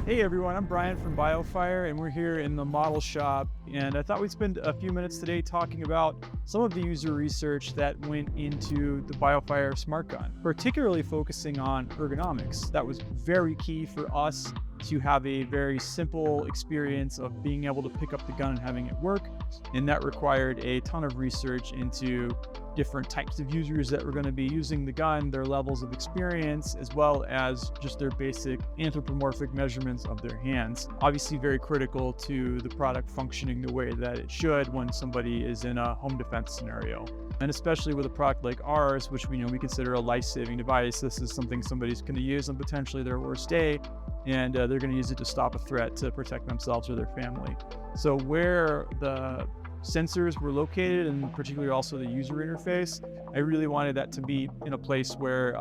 Hey everyone, I'm Bryan from Biofire, and we're here in the model shop. And I thought we'd spend a few minutes today talking about some of the user research that went into the Biofire smart gun, particularly focusing on ergonomics. That was very key for us to have a very simple experience of being able to pick up the gun and having it work. And that required a ton of research into different types of users that were going to be using the gun, their levels of experience, as well as just their basic anthropomorphic measurements of their hands. Obviously very critical to the product functioning the way that it should when somebody is in a home defense scenario. And especially with a product like ours, which we consider a life-saving device, this is something somebody's going to use on potentially their worst day, and they're going to use it to stop a threat to protect themselves or their family. So where the sensors were located, and particularly also the user interface, I really wanted that to be in a place where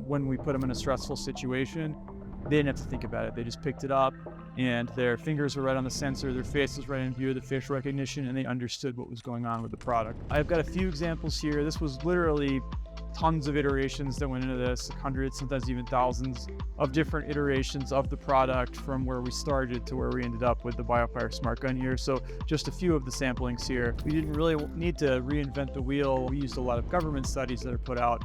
when we put them in a stressful situation, they didn't have to think about it. They just picked it up and their fingers were right on the sensor, their face was right in view of the facial recognition, and they understood what was going on with the product. I've got a few examples here. This was literally tons of iterations that went into this, hundreds, sometimes even thousands of different iterations of the product from where we started to where we ended up with the Biofire smart gun here. So just a few of the samplings here. We didn't really need to reinvent the wheel. We used a lot of government studies that are put out.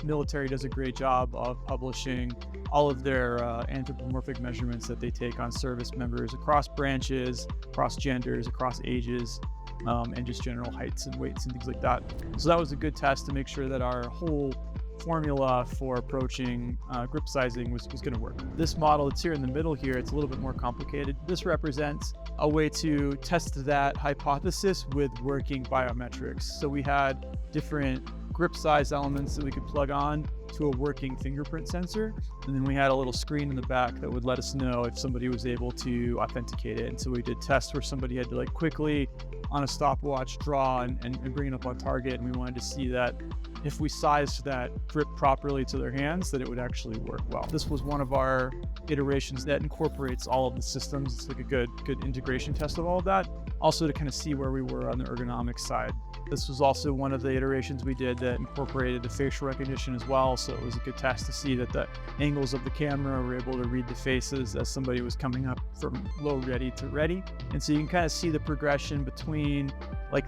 Military does a great job of publishing all of their anthropomorphic measurements that they take on service members across branches, across genders, across ages, and just general heights and weights and things like that. So that was a good test to make sure that our whole formula for approaching grip sizing was going to work. This model that's here in the middle here, it's a little bit more complicated. This represents a way to test that hypothesis with working biometrics. So we had different grip size elements that we could plug on to a working fingerprint sensor. And then we had a little screen in the back that would let us know if somebody was able to authenticate it. And so we did tests where somebody had to quickly on a stopwatch draw and bring it up on target. And we wanted to see that if we sized that grip properly to their hands, that it would actually work well. This was one of our iterations that incorporates all of the systems. It's like a good integration test of all of that. Also to kind of see where we were on the ergonomics side. This was also one of the iterations we did that incorporated the facial recognition as well. So it was a good test to see that the angles of the camera were able to read the faces as somebody was coming up from low ready to ready. And so you can kind of see the progression between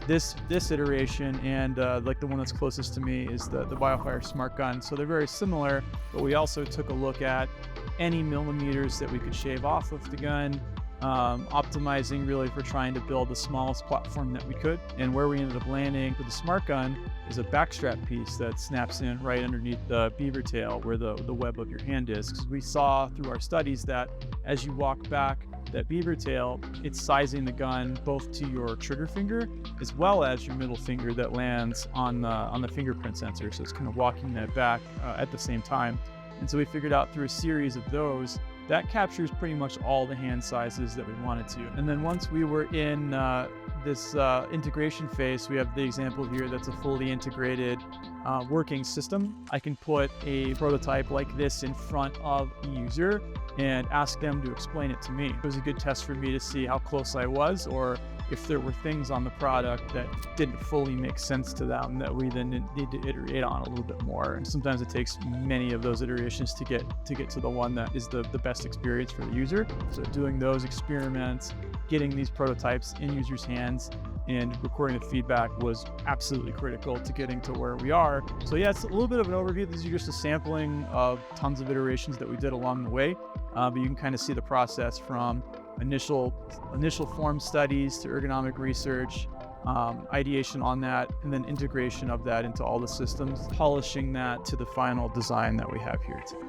this iteration and the one that's closest to me is the Biofire smart gun. So they're very similar, but we also took a look at any millimeters that we could shave off of the gun, optimizing really for trying to build the smallest platform that we could. And where we ended up landing with the smart gun is a backstrap piece that snaps in right underneath the beaver tail where the web of your hand is. Because we saw through our studies that as you walk back that beaver tail, it's sizing the gun both to your trigger finger as well as your middle finger that lands on the fingerprint sensor. So it's kind of walking that back at the same time. And so we figured out through a series of those that captures pretty much all the hand sizes that we wanted to. And then once we were in this integration phase, we have the example here that's a fully integrated working system. I can put a prototype like this in front of a user and ask them to explain it to me. It was a good test for me to see how close I was, or if there were things on the product that didn't fully make sense to them that we then need to iterate on a little bit more. And sometimes it takes many of those iterations to get to the one that is the best experience for the user. So doing those experiments, getting these prototypes in users' hands, and recording the feedback was absolutely critical to getting to where we are. So yeah, it's a little bit of an overview. These are just a sampling of tons of iterations that we did along the way, but you can kind of see the process from initial form studies to ergonomic research, ideation on that, and then integration of that into all the systems, polishing that to the final design that we have here today.